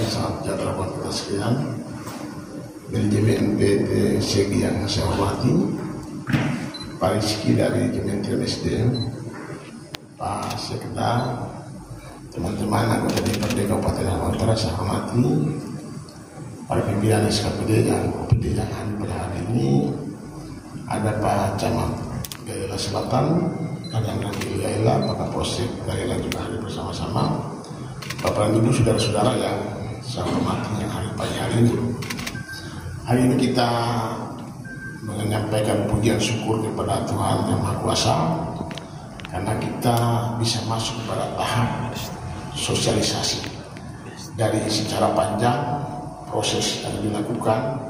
salam sejahtera buat kita sekalian. Manajemen PT Segi yang saya hormati, Pak Rizky dari Kementerian SDM, Pak Sekda, teman-teman anggota DPRD Kabupaten Halmahera Utara saya hormati, para pimpinan SKPD dan OPD yang hadir pada hari ini, ada Pak Camat Galela Selatan, ada Nangil Galela, Pak Kapolsek Galela juga hadir bersama-sama. Bapak dan Ibu, saudara-saudara yang saya hormati yang hari pagi hari ini. Hari ini kita menyampaikan pujian syukur kepada Tuhan Yang Maha Kuasa karena kita bisa masuk pada tahap sosialisasi dari secara panjang proses yang dilakukan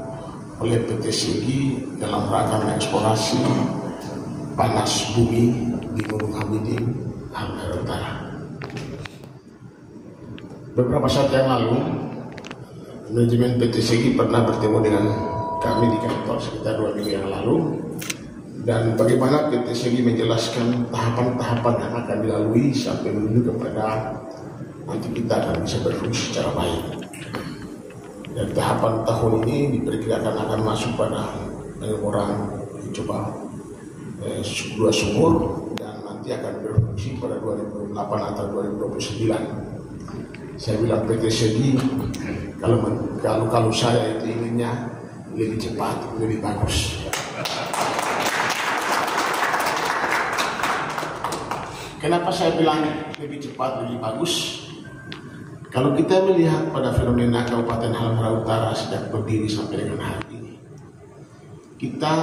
oleh PT Segi dalam rangka mengeksplorasi panas bumi di Gunung Hamiding, Halmahera Utara. Beberapa saat yang lalu, manajemen PT Segi pernah bertemu dengan kami di kantor sekitar 2 minggu yang lalu, dan bagaimana PT Segi menjelaskan tahapan-tahapan yang akan dilalui sampai menuju kepada nanti kita akan bisa berfungsi secara baik. Dan tahapan tahun ini diperkirakan akan masuk pada pengembangan coba 2 sumur dan nanti akan berfungsi pada 2008 atau 2029. Saya bilang PT Segi, kalau saya itu inginnya lebih cepat, lebih bagus. Kenapa saya bilang lebih cepat, lebih bagus? Kalau kita melihat pada fenomena Kabupaten Halmahera Utara sejak berdiri sampai dengan hari ini, kita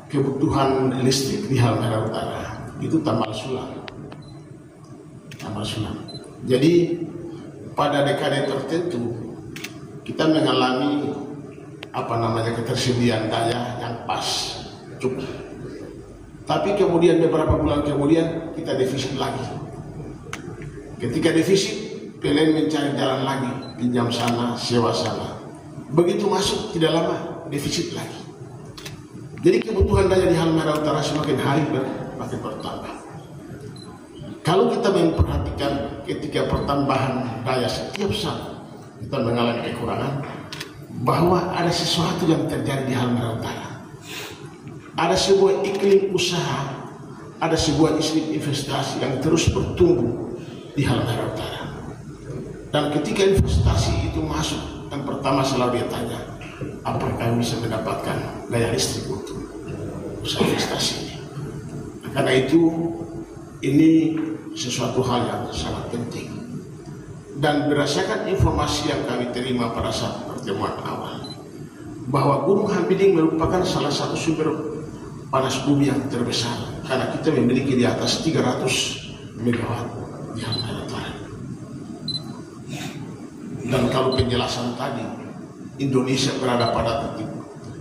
kebutuhan listrik di Halmahera Utara itu tambal sulam. Jadi pada dekade tertentu kita mengalami ketersediaan daya yang pas, cukup. Tapi kemudian beberapa bulan kemudian kita defisit lagi. Ketika defisit, PLN mencari jalan lagi, pinjam sana, sewa sana. Begitu masuk tidak lama defisit lagi. Jadi kebutuhan daya di Halmahera Utara semakin hari makin bertambah. Kalau kita memperhatikan ketika pertambahan daya setiap saat kita mengalami kekurangan, bahwa ada sesuatu yang terjadi di Halmahera Utara. Ada sebuah iklim usaha, ada sebuah iklim investasi yang terus bertumbuh di Halmahera Utara. Dan ketika investasi itu masuk, yang pertama selalu dia tanya, apakah kami bisa mendapatkan daya listrik untuk usaha investasi ini? Karena itu, ini sesuatu hal yang sangat penting. Dan berdasarkan informasi yang kami terima pada saat pertemuan awal, bahwa Gunung Hamiding merupakan salah satu sumber panas bumi yang terbesar, karena kita memiliki di atas 300 megawatt di Halmahera Utara. Dan kalau penjelasan tadi, Indonesia berada pada titik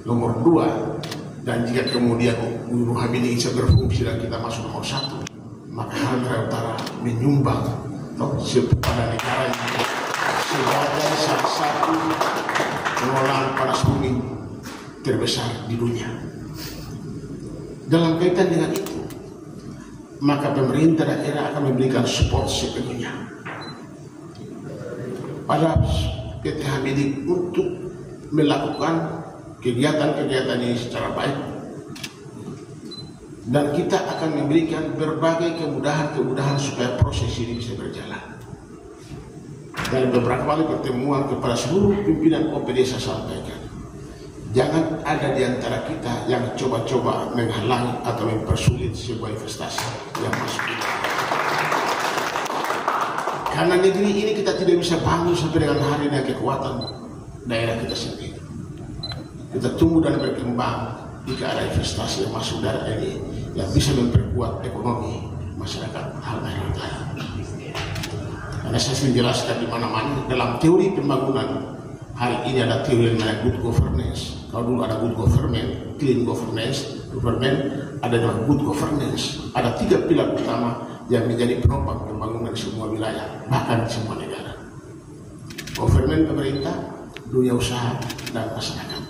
nomor 2, dan jika kemudian Gunung Hamiding bisa berfungsi dan kita masuk nomor 1, maka Halmahera Utara menyumbang kepada negara ini sebagai salah satu pengelolaan panas bumi terbesar di dunia. Dalam kaitan dengan itu, maka pemerintah daerah akan memberikan support sepenuhnya pada PT Hamiding untuk melakukan kegiatan-kegiatan ini secara baik. Dan kita akan memberikan berbagai kemudahan-kemudahan supaya proses ini bisa berjalan. Dan beberapa kali pertemuan kepada seluruh pimpinan OPD saya sampaikan, jangan ada di antara kita yang coba-coba menghalangi atau mempersulit sebuah investasi yang masuk ini. Karena negeri ini kita tidak bisa bangun sampai dengan hari dengan kekuatan daerah kita sendiri. Kita tumbuh dan berkembang jika ada investasi yang masuk daerah ini yang bisa memperkuat ekonomi masyarakat Halmahera Utara. Karena saya sering jelaskan di mana-mana dalam teori pembangunan hari ini ada teori yang namanya good governance. Kalau dulu ada good government, clean government, ada juga good governance. Ada 3 pilar utama yang menjadi penopang pembangunan di semua wilayah, bahkan di semua negara. Government pemerintah, dunia usaha, dan masyarakat.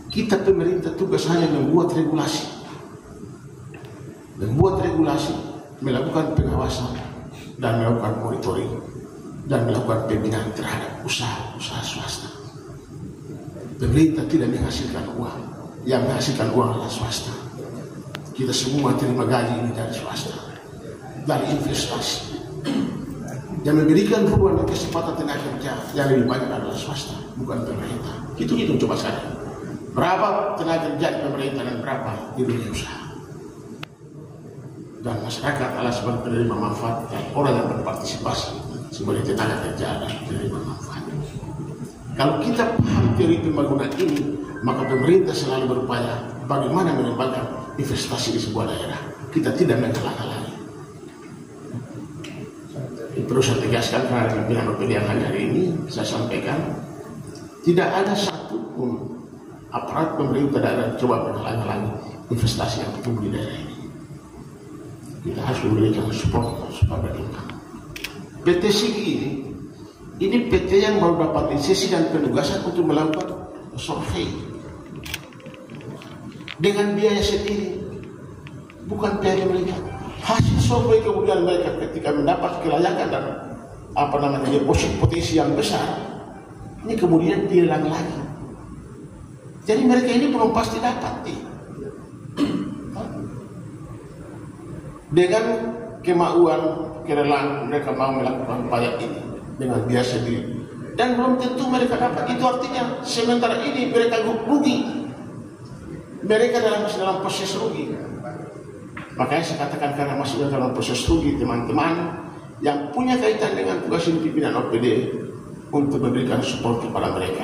Kita pemerintah tugas hanya membuat regulasi, melakukan pengawasan dan melakukan monitoring. dan melakukan pembinaan terhadap usaha-usaha swasta. Pemerintah tidak menghasilkan uang, yang menghasilkan uang adalah swasta. Kita semua terima gaji ini dari swasta, dari investasi. Yang memberikan peluang dan kesempatan tenaga kerja yang lebih banyak adalah swasta, bukan pemerintah. Itu coba saja. Berapa tenaga kerja di pemerintah dan berapa di dunia usaha. Dan masyarakat adalah sebagai penerima manfaat, dan orang yang berpartisipasi sebagai tenaga kerja adalah penerima manfaat. Kalau kita paham teori pembangunan ini, maka pemerintah selalu berupaya bagaimana mengembangkan investasi di sebuah daerah. Kita tidak menghalang-halangi. Perlu saya tegaskan karena pimpinan OPD yang hari ini saya sampaikan, tidak ada satupun aparat pemerintah daerah coba menghalang-halangi investasi yang tumbuh di daerah ini. Kita harus memberikan support supaya berkembang. PT Sigi ini PT yang baru dapat lisensi dan penugasan untuk melakukan survei dengan biaya sendiri, bukan biaya mereka. Hasil survei kemudian mereka ketika mendapat kelayakan dan deposit potensi yang besar, ini kemudian hilang lagi. Jadi mereka ini belum pasti dapat nih. Dengan kemauan, kerelaan mereka mau melakukan upaya ini dengan biaya sendiri, dan belum tentu mereka dapat. Itu artinya sementara ini mereka rugi, mereka dalam proses rugi. Makanya saya katakan karena masih dalam proses rugi, teman-teman yang punya kaitan dengan tugas pimpinan OPD untuk memberikan support kepada mereka.